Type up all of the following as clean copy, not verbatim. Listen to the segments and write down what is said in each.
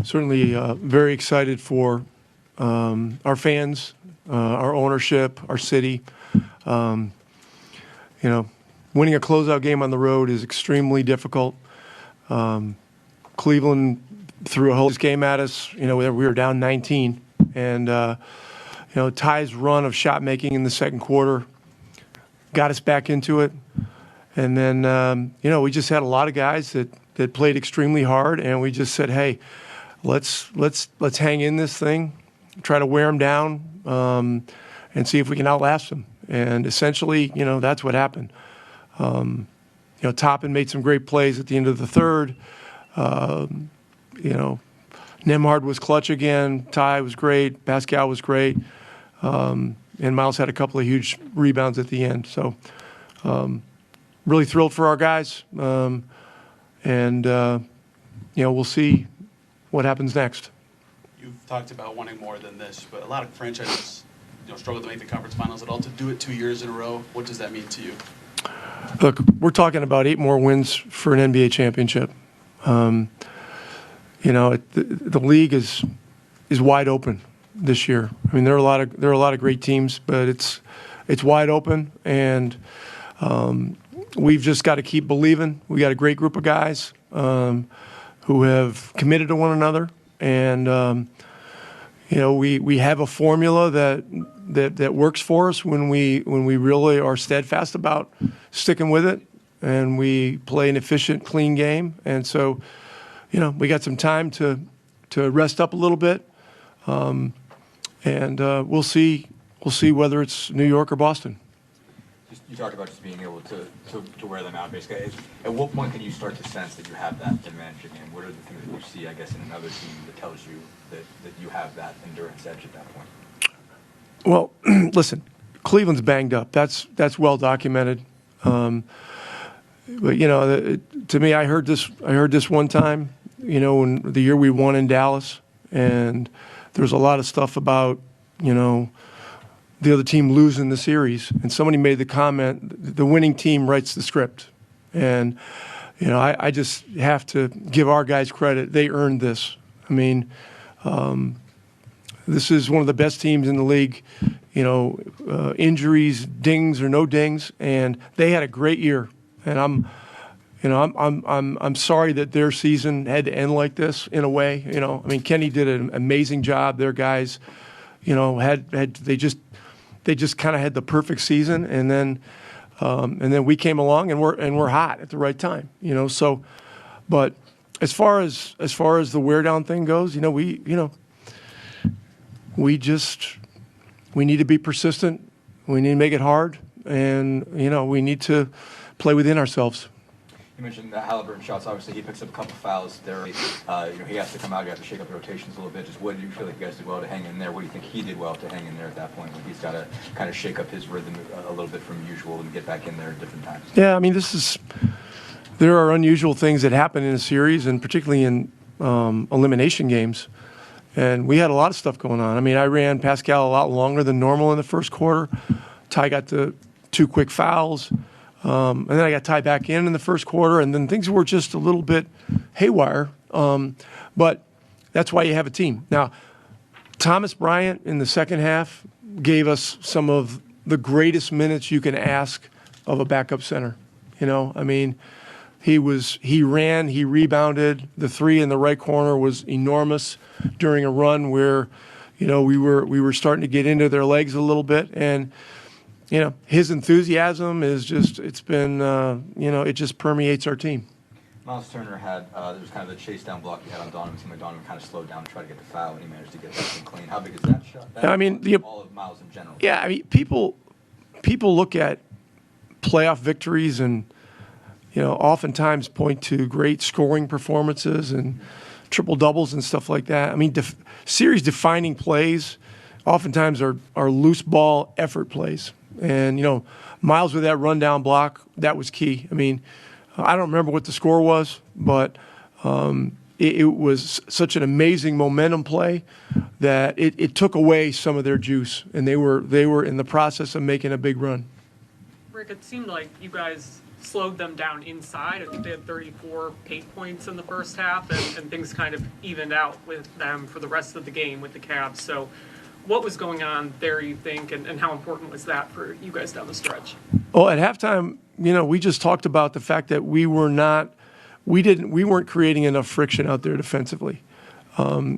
certainly very excited for our fans, our ownership, our city. You know, winning a closeout game on the road is extremely difficult. Cleveland threw a whole game at us. You know, we were down 19, and you know, Ty's run of shot making in the second quarter got us back into it. And then you know, we just had a lot of guys that played extremely hard, and we just said, hey, let's hang in this thing, try to wear them down, and see if we can outlast them. And essentially, you know, that's what happened. You know, Toppin made some great plays at the end of the third. You know, Nembhard was clutch again. Ty was great. Pascal was great. And Miles had a couple of huge rebounds at the end. So really thrilled for our guys. And, you know, we'll see what happens next. You've talked about wanting more than this, but a lot of franchises, you know, struggle to make the conference finals at all. To do it 2 years in a row, what does that mean to you? Look, we're talking about 8 more wins for an NBA championship. You know, the league is wide open this year. I mean, there are a lot of great teams, but it's wide open, and we've just got to keep believing. We got a great group of guys who have committed to one another, and you know, we have a formula that works for us when we really are steadfast about sticking with it, and we play an efficient, clean game. And so, you know, we got some time to rest up a little bit, and we'll see whether it's New York or Boston. You talked about just being able to wear them out, basically. At what point can you start to sense that you have that dimension, and what are the things that you see, I guess, in another team that tells you that you have that endurance edge at that point? Well, listen, Cleveland's banged up. That's well documented. But you know, to me, I heard this one time. You know, when the year we won in Dallas, and there was a lot of stuff about, you know, the other team losing the series, and somebody made the comment, the winning team writes the script. And, you know, I just have to give our guys credit. They earned this. I mean, this is one of the best teams in the league, you know, injuries, dings or no dings, and they had a great year. And I'm sorry that their season had to end like this in a way. You know, I mean, Kenny did an amazing job. Their guys, you know, they just kind of had the perfect season, and then we came along and we're hot at the right time. You know, so, but as far as the wear down thing goes, you know, we need to be persistent. We need to make it hard, and you know, we need to play within ourselves. You mentioned the Haliburton shots. Obviously, he picks up a couple fouls there. You know, he has to come out. You have to shake up the rotations a little bit. Just what do you feel like you guys did well to hang in there? What do you think he did well to hang in there at that point when he's got to kind of shake up his rhythm a little bit from usual and get back in there at different times? Yeah, I mean, there are unusual things that happen in a series, and particularly in elimination games. And we had a lot of stuff going on. I mean, I ran Pascal a lot longer than normal in the first quarter. Ty got the 2 quick fouls. And then I got Ty back in the first quarter, and then things were just a little bit haywire. But that's why you have a team. Now, Thomas Bryant in the second half gave us some of the greatest minutes you can ask of a backup center. You know, I mean, he ran, he rebounded. The 3 in the right corner was enormous during a run where, you know, we were starting to get into their legs a little bit. And you know, his enthusiasm is just, it's been, you know, it just permeates our team. Miles Turner had, there was kind of a chase down block he had on Donovan. It seemed like Donovan kind of slowed down to try to get the foul, and he managed to get that thing clean. How big is that shot? I mean, all of Miles in general. Yeah, I mean, people look at playoff victories and, you know, oftentimes point to great scoring performances and triple doubles and stuff like that. I mean, series defining plays oftentimes are loose ball effort plays. And, you know, Miles with that rundown block, that was key. I mean, I don't remember what the score was, but it was such an amazing momentum play that it took away some of their juice, and they were in the process of making a big run. Rick, it seemed like you guys slowed them down inside. I think they had 34 paint points in the first half, and things kind of evened out with them for the rest of the game with the Cavs. So what was going on there, you think, and how important was that for you guys down the stretch? Well, at halftime, we just talked about the fact that we weren't creating enough friction out there defensively.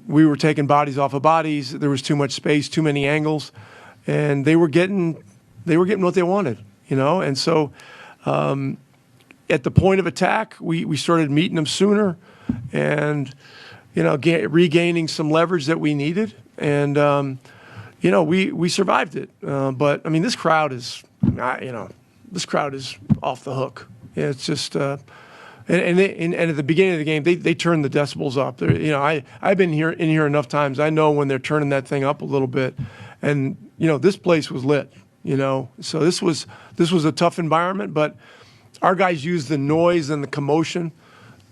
We were taking bodies off of bodies. There was too much space, too many angles, and they were getting what they wanted, And so, at the point of attack, we started meeting them sooner, and regaining some leverage that we needed, and we survived it. But I mean, this crowd is off the hook. It's just. And at the beginning of the game, they turned the decibels up. I've been in here enough times. I know when they're turning that thing up a little bit, and this place was lit. So this was a tough environment, but our guys used the noise and the commotion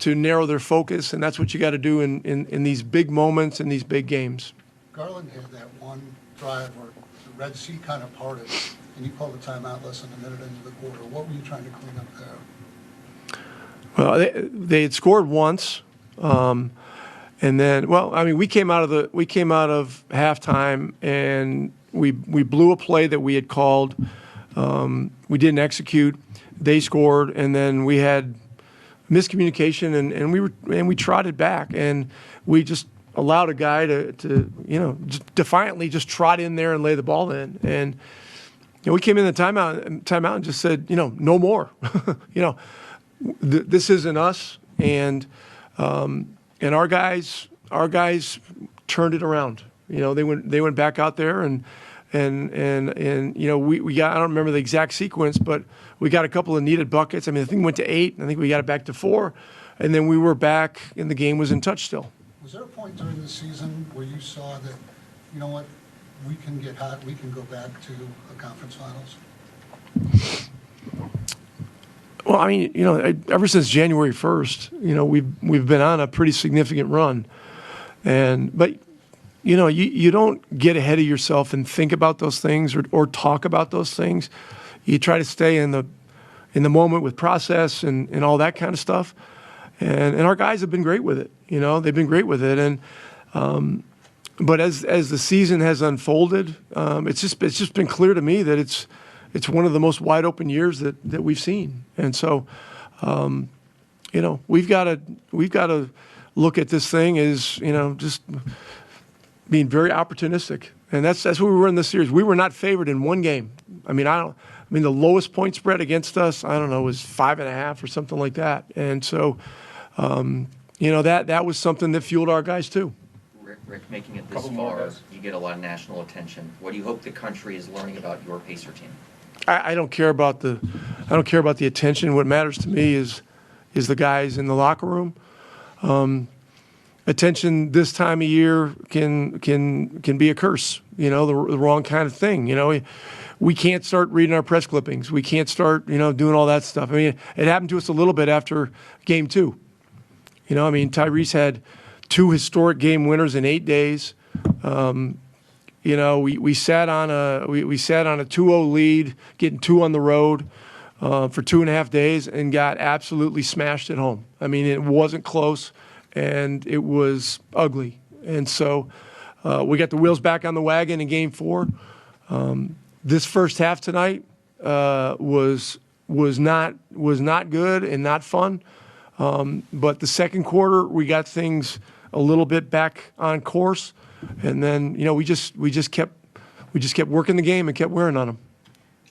to narrow their focus, and that's what you got to do in these big moments, in these big games. Garland had that one drive where the Red Sea kind of parted, and you called the timeout less than a minute into the quarter. What were you trying to clean up there? Well, they had scored once, and then we came out of halftime and we blew a play that we had called. We didn't execute. They scored, and then we had miscommunication, and we trotted back, and we just allowed a guy to just defiantly just trot in there and lay the ball in, and we came in the timeout and just said, no more, This isn't us, and our guys turned it around. They went back out there, and we got, I don't remember the exact sequence, but we got a couple of needed buckets. I mean, the thing went to 8, and I think we got it back to 4, and then we were back, and the game was in touch still. Was there a point during the season where you saw that, we can get hot, we can go back to a conference finals? Well, I mean, ever since January 1st, we've been on a pretty significant run, but you don't get ahead of yourself and think about those things or talk about those things. You try to stay in the moment with process and all that kind of stuff, and our guys have been great with it. They've been great with it, and but as the season has unfolded, it's just been clear to me that it's one of the most wide open years that we've seen. And so, we've got to look at this thing as, just being very opportunistic. And that's what we were in this series. We were not favored in one game. I mean, the lowest point spread against us, I don't know, was 5.5 or something like that. And so, that was something that fueled our guys too. Rick, making it this far, you get a lot of national attention. What do you hope the country is learning about your Pacer team? I don't care about the attention. What matters to me is the guys in the locker room. Attention this time of year can be a curse. The wrong kind of thing. We can't start reading our press clippings. We can't start doing all that stuff. I mean, it happened to us a little bit after Game 2. Tyrese had 2 historic game winners in 8 days. We sat on a 2-0 lead, getting 2 on the road for 2.5 days, and got absolutely smashed at home. I mean, it wasn't close, and it was ugly. And so we got the wheels back on the wagon in Game 4. This first half tonight was not good and not fun. But the second quarter, we got things a little bit back on course. And then, we just kept working the game and kept wearing on them.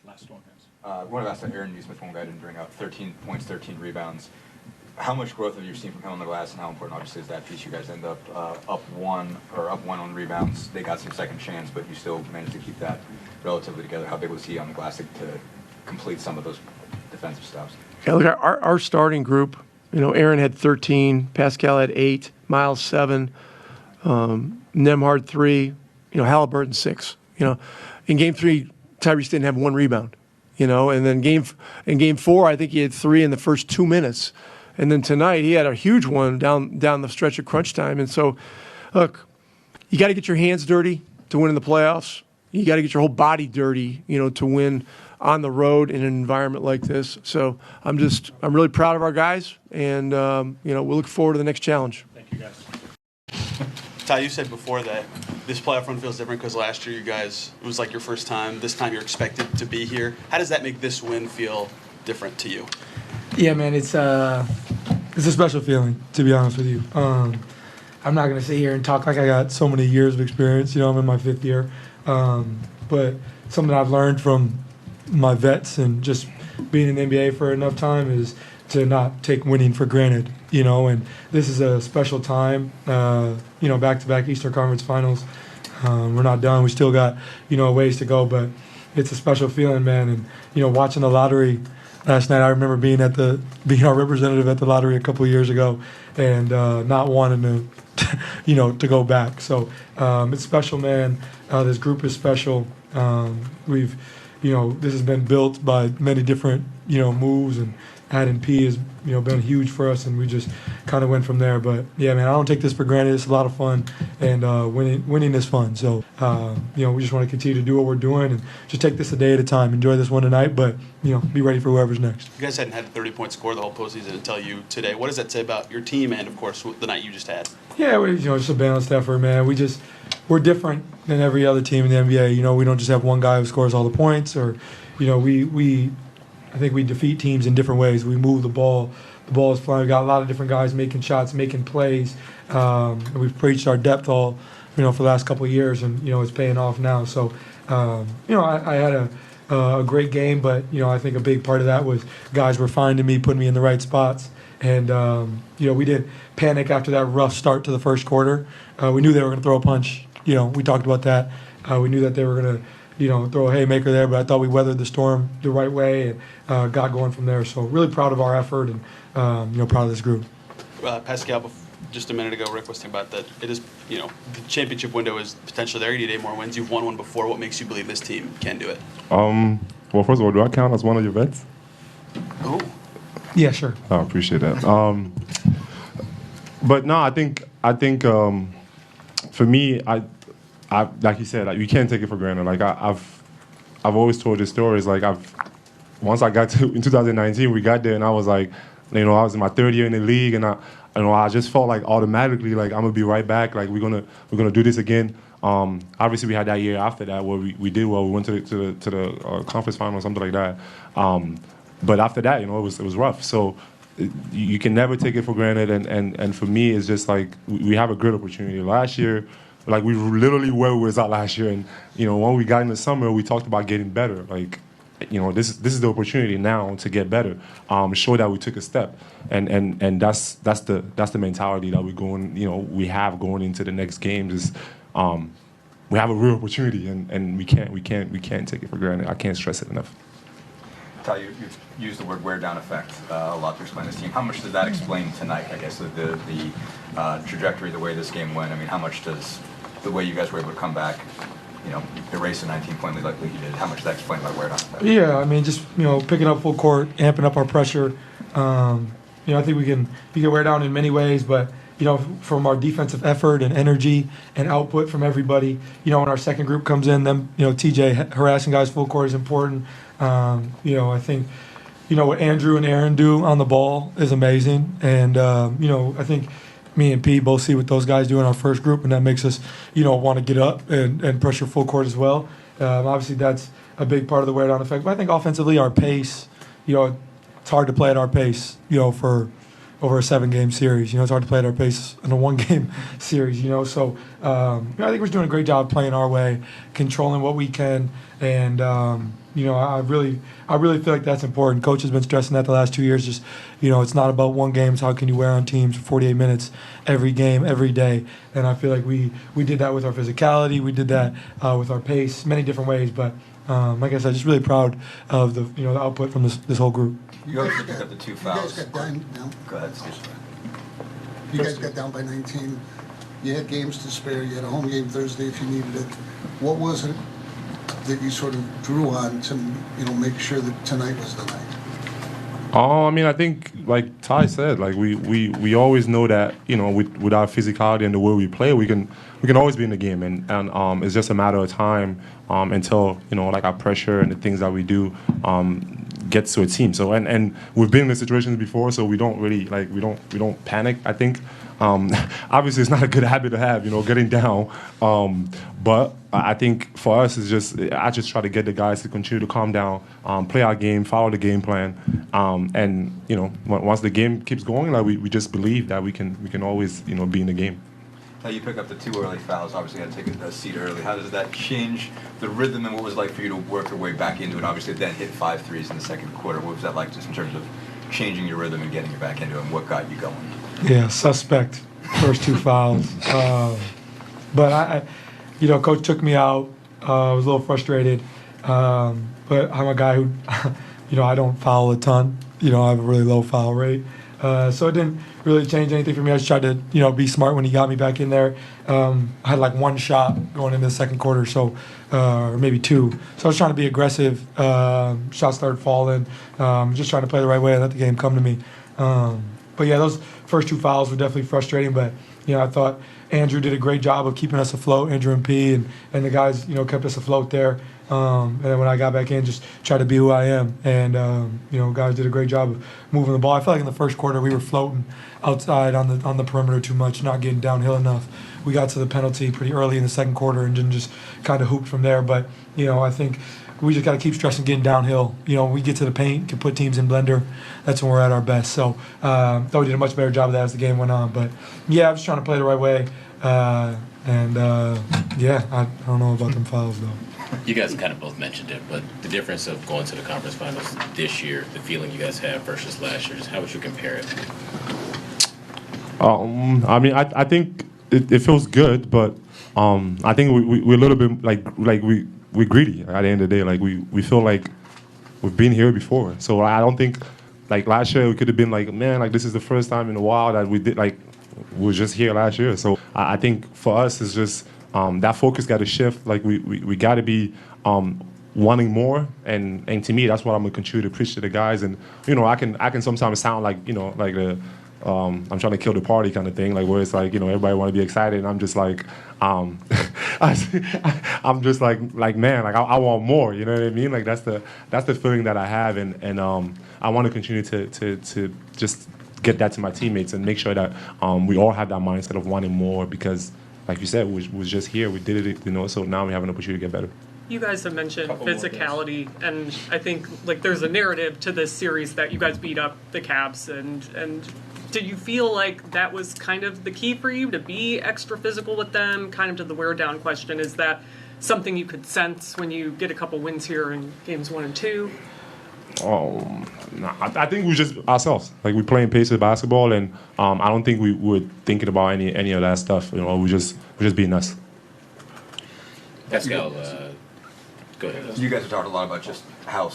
Last one, guys. One of us, Aaron Neesmith, one guy didn't bring out 13 points, 13 rebounds. How much growth have you seen from him on the glass, and how important, obviously, is that piece? You guys end up up one on rebounds. They got some second chance, but you still managed to keep that relatively together. How big was he on the glass to complete some of those defensive stops? Yeah, look, our starting group, Aaron had 13, Pascal had 8, Miles 7, Nembhard 3, Haliburton 6. In Game 3, Tyrese didn't have 1 rebound. And then in Game 4, I think he had 3 in the first 2 minutes. And then tonight, he had a huge one down the stretch of crunch time. And so, look, you got to get your hands dirty to win in the playoffs. You got to get your whole body dirty, to win on the road in an environment like this. So I'm really proud of our guys, and we'll look forward to the next challenge. Thank you, guys. Ty, you said before that this playoff run feels different because last year it was like your first time. This time you're expected to be here. How does that make this win feel different to you? Yeah, man, it's a special feeling, to be honest with you. I'm not going to sit here and talk like I got so many years of experience. I'm in my 5th year. But something I've learned from my vets and just being in the NBA for enough time is to not take winning for granted, and this is a special time, back-to-back Eastern Conference Finals. We're not done. We still got, ways to go, but it's a special feeling, man. And, watching the lottery last night, I remember being our representative at the lottery a couple of years ago and not wanting to, to go back. So it's special, man. This group is special. This has been built by many different, moves, and adding P has, been huge for us, and we just kind of went from there. But yeah, man, I don't take this for granted. It's a lot of fun, and winning is fun. So we just want to continue to do what we're doing and just take this a day at a time. Enjoy this one tonight, but be ready for whoever's next. You guys hadn't had a 30-point score the whole postseason until you today. What does that say about your team and, of course, the night you just had? Yeah, just a balanced effort, man. We're different than every other team in the NBA. We don't just have one guy who scores all the points, or I think we defeat teams in different ways. We move the ball. The ball is flying. We got a lot of different guys making shots, making plays. And we've preached our depth all, for the last couple of years, and it's paying off now. So, I had a great game, but I think a big part of that was guys were finding me, putting me in the right spots, and we didn't panic after that rough start to the first quarter. We knew they were going to throw a punch. We talked about that. We knew that they were going to throw a haymaker there, but I thought we weathered the storm the right way and got going from there. So really proud of our effort and, proud of this group. Pascal, just a minute ago, Rick was talking about that it is, the championship window is potentially there. You need 8 more wins. You've won one before. What makes you believe this team can do it? Well, first of all, do I count as one of your vets? Oh. Yeah, sure. I appreciate that. But no, I think for me, I like you said, you can't take it for granted. Like I've always told this story. It's like once I got to in 2019, we got there, and I was like, I was in my 3rd year in the league, and I just felt like automatically like I'm gonna be right back. Like we're gonna do this again. Obviously, we had that year after that where we did well. We went to the conference final or something like that. But after that, it was rough. So you can never take it for granted. And for me, it's just like we have a great opportunity. Last year, like we literally where we was at last year, and when we got in the summer, we talked about getting better. Like this is the opportunity now to get better. Show that we took a step, and that's the mentality that we have going into the next games. Is we have a real opportunity, and we can't take it for granted. I can't stress it enough. Ty, you've used the word wear down effect a lot to explain this team. How much does that explain tonight? I guess the trajectory, the way this game went. I mean, how much does the way you guys were able to come back, erase a 19-point lead like you did? How much does that explain by wear down effect? Yeah, I mean, just picking up full court, amping up our pressure. I think we can wear down in many ways, but from our defensive effort and energy and output from everybody. When our second group comes in, them TJ harassing guys full court is important. I think what Andrew and Aaron do on the ball is amazing, and I think me and P both see what those guys do in our first group, and that makes us want to get up and pressure full court as well. Obviously that's a big part of the wear down effect, but I think offensively our pace, it's hard to play at our pace for over a 7-game series. It's hard to play at our pace in a 1-game series. So I think we're doing a great job playing our way, controlling what we can, and I really feel like that's important. Coach has been stressing that the last 2 years. Just it's not about one game. It's how can you wear on teams for 48 minutes every game, every day. And I feel like we did that with our physicality. We did that with our pace, many different ways. But like I said, just really proud of the output from this whole group. You obviously picked up the 2 fouls. You guys got down. No? Go ahead, Steve. You guys got down by 19. You had games to spare. You had a home game Thursday if you needed it. What was it that you sort of drew on to make sure that tonight was the night? I mean, I think like Ty said, like we always know that with our physicality and the way we play, we can always be in the game, and it's just a matter of time until like our pressure and the things that we do gets to a team. So and we've been in these situations before, so we don't really we don't panic. I think obviously it's not a good habit to have, getting down. But I think for us I just try to get the guys to continue to calm down, play our game, follow the game plan, and once the game keeps going, like we just believe that we can always be in the game. Now you pick up the 2 early fouls, obviously had to take a seat early. How does that change the rhythm, and what was it like for you to work your way back into it? Obviously then hit 5 threes in the second quarter. What was that like just in terms of changing your rhythm and getting you back into it, and what got you going? Yeah, suspect. First 2 fouls. But I Coach took me out. I was a little frustrated. But I'm a guy who, I don't foul a ton. I have a really low foul rate. So it didn't really change anything for me. I just tried to, be smart when he got me back in there. I had like 1 shot going into the second quarter, so or maybe 2. So I was trying to be aggressive. Shots started falling. Just trying to play the right way and let the game come to me. But yeah, those first 2 fouls were definitely frustrating. But I thought Andrew did a great job of keeping us afloat. Andrew and P and the guys, kept us afloat there. And then when I got back in, just tried to be who I am. And guys did a great job of moving the ball. I felt like in the first quarter we were floating outside on the perimeter too much, not getting downhill enough. We got to the penalty pretty early in the second quarter and then just kind of hooped from there. But I think we just got to keep stressing getting downhill. We get to the paint, can put teams in blender. That's when we're at our best. So thought we did a much better job of that as the game went on. But yeah, I was trying to play the right way. I don't know about them fouls though. You guys kind of both mentioned it, but the difference of going to the conference finals this year, the feeling you guys have versus last year, just how would you compare it? I mean, I think it feels good, but I think we're a little bit we're greedy at the end of the day. Like we feel like we've been here before. So I don't think like last year we could have been like, man, like this is the first time in a while that we did we were just here last year. So I think for us it's just that focus got to shift. Like we got to be wanting more, and to me that's what I'm gonna continue to preach to the guys. And I can sometimes sound like like the I'm trying to kill the party kind of thing, like where it's like everybody want to be excited, and I'm just like I'm just like man, like I want more. You know what I mean? Like that's the feeling that I have, and I want to continue to just get that to my teammates and make sure that we all have that mindset of wanting more, because like you said, we was just here, we did it, so now we have an opportunity to get better. You guys have mentioned physicality, and I think there's a narrative to this series that you guys beat up the Cavs, and did you feel like that was kind of the key for you to be extra physical with them? Kind of to the wear down question, is that something you could sense when you get a couple wins here in games 1 and 2? No, I think we just ourselves. Like we're playing pace of basketball, and I don't think we were thinking about any of that stuff. We're just being us. Pascal, go ahead. You guys have talked a lot about just how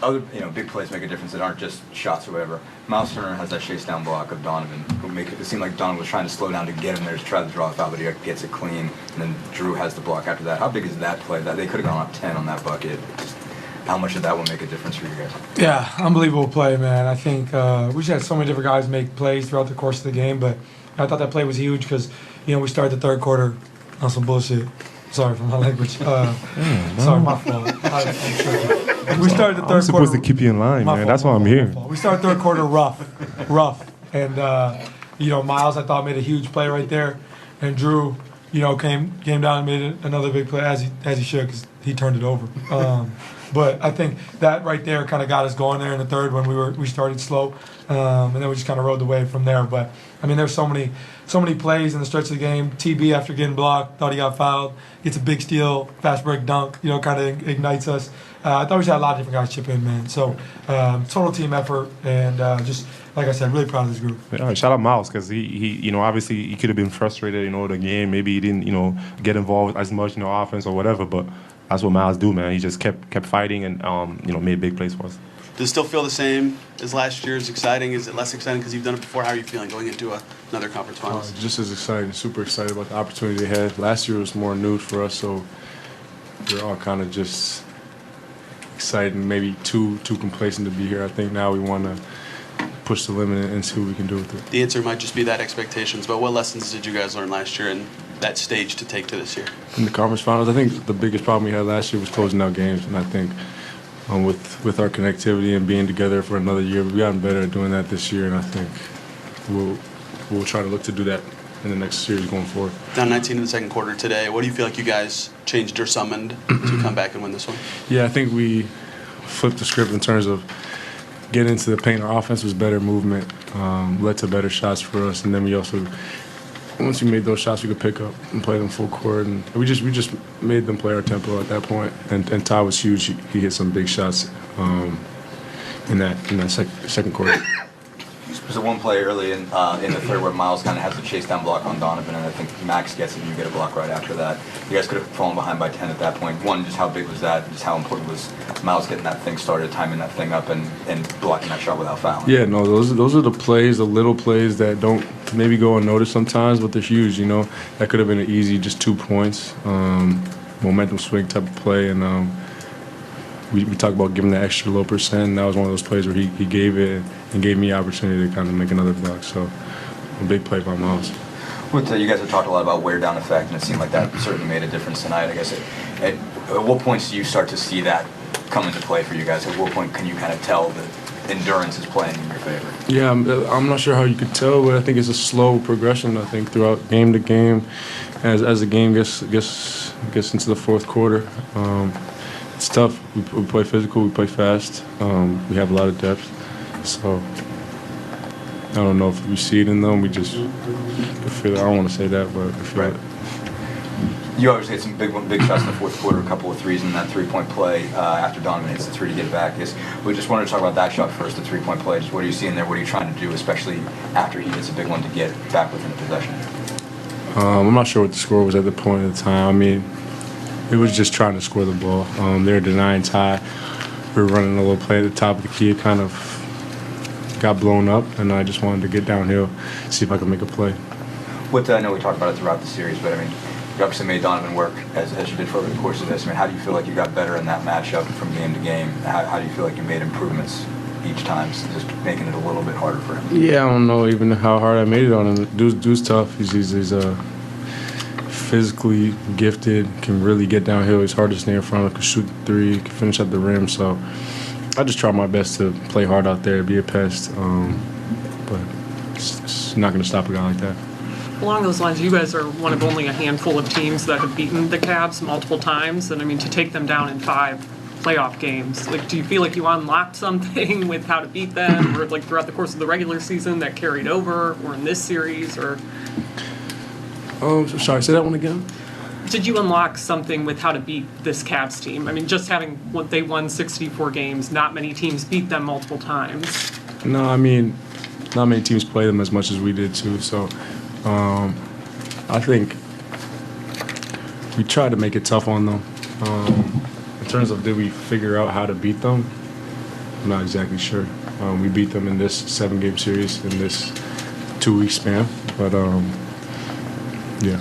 other big plays make a difference that aren't just shots or whatever. Miles Turner has that chase down block of Donovan, who make it seem like Donovan was trying to slow down to get him there to try to draw a foul, but he gets it clean, and then Drew has the block after that. How big is that play? That they could have gone up 10 on that bucket. How much of that will make a difference for you guys? Yeah, unbelievable play, man. I think we just had so many different guys make plays throughout the course of the game, but I thought that play was huge because, we started the third quarter on some bullshit. Sorry for my language. Sorry, my fault. We started the third quarter. I'm supposed to keep you in line, man. That's why I'm here. We started third quarter rough. And, Miles, I thought, made a huge play right there. And Drew, came down and made another big play, as he should, because he turned it over. But I think that right there kind of got us going there in the third when we started slow, and then we just kind of rode the wave from there. But I mean, there's so many plays in the stretch of the game. TB after getting blocked, thought he got fouled, gets a big steal, fast break dunk, kind of ignites us. I thought we had a lot of different guys chip in, man. So total team effort, and just like I said, really proud of this group. Yeah, shout out Miles, because he obviously he could have been frustrated, the game. Maybe he didn't get involved as much in the offense or whatever, but that's what Miles do, man. He just kept fighting and made big plays for us. Does it still feel the same as last year? Is exciting? Is it less exciting because you've done it before? How are you feeling going into another conference finals? Just as exciting, super excited about the opportunity ahead. Last year was more new for us, so we're all kind of just excited and maybe too complacent to be here. I think now we want to push the limit and see what we can do with it. The answer might just be that expectations, but what lessons did you guys learn last year and that stage to take to this year? In the conference finals, I think the biggest problem we had last year was closing out games, and I think with our connectivity and being together for another year, we've gotten better at doing that this year, and I think we'll try to look to do that in the next series going forward. Down 19 in the second quarter today, what do you feel like you guys changed or summoned to come back and win this one? Yeah, I think we flipped the script in terms of getting into the paint. Our offense was better movement, led to better shots for us, and then we also, once we made those shots, we could pick up and play them full court, and we just made them play our tempo at that point. And Ty was huge. He hit some big shots in that second quarter. There's one play early in the third where Miles kind of has the chase down block on Donovan, and I think Max gets it and you get a block right after that. You guys could have fallen behind by 10 at that point. One, just how big was that? Just how important was Miles getting that thing started, timing that thing up, and blocking that shot without fouling? Yeah, no, those are the plays, the little plays that don't maybe go unnoticed sometimes, but they're huge. You know, that could have been an easy just 2 points, momentum swing type of play, and we talk about giving that extra low percent. And that was one of those plays where he gave it and gave me opportunity to kind of make another block. So a big play by Miles. You guys have talked a lot about wear down effect, and it seemed like that certainly made a difference tonight. I guess at what points do you start to see that come into play for you guys? At what point can you kind of tell that endurance is playing in your favor? Yeah, I'm not sure how you could tell, but I think it's a slow progression. I think throughout game to game, as the game gets into the fourth quarter. It's tough. We play physical, we play fast. We have a lot of depth. So I don't know if we see it in them. We just feel it. I don't want to say that, but I feel it. You obviously had some big shots in the fourth quarter, a couple of threes in that three-point play after Donovan hits the three to get back. We just wanted to talk about that shot first, the three-point play. Just what are you seeing there? What are you trying to do, especially after he hits a big one to get back within the possession? I'm not sure what the score was at the point of the time. I mean, it was just trying to score the ball. They were denying Ty. We were running a little play at the top of the key. It kind of got blown up, and I just wanted to get downhill, see if I could make a play. I know we talked about it throughout the series, but I mean, you obviously made Donovan work as you did for over the course of this. I mean, how do you feel like you got better in that matchup from game to game? How do you feel like you made improvements each time, just making it a little bit harder for him? Yeah, I don't know even how hard I made it on him. Dude's tough. He's physically gifted, can really get downhill. He's hard to stay in front of, can shoot the three, can finish at the rim. So I just try my best to play hard out there, be a pest. But it's not going to stop a guy like that. Along those lines, you guys are one of only a handful of teams that have beaten the Cavs multiple times, and I mean, to take them down in 5 playoff games, like, do you feel like you unlocked something with how to beat them, or like throughout the course of the regular season that carried over, or in this series, or? Sorry, say that one again. Did you unlock something with how to beat this Cavs team? I mean, just having they won 64 games, not many teams beat them multiple times. No, I mean, not many teams play them as much as we did too. So I think we tried to make it tough on them. In terms of did we figure out how to beat them, I'm not exactly sure. We beat them in this 7-game series in this 2-week span, but yeah.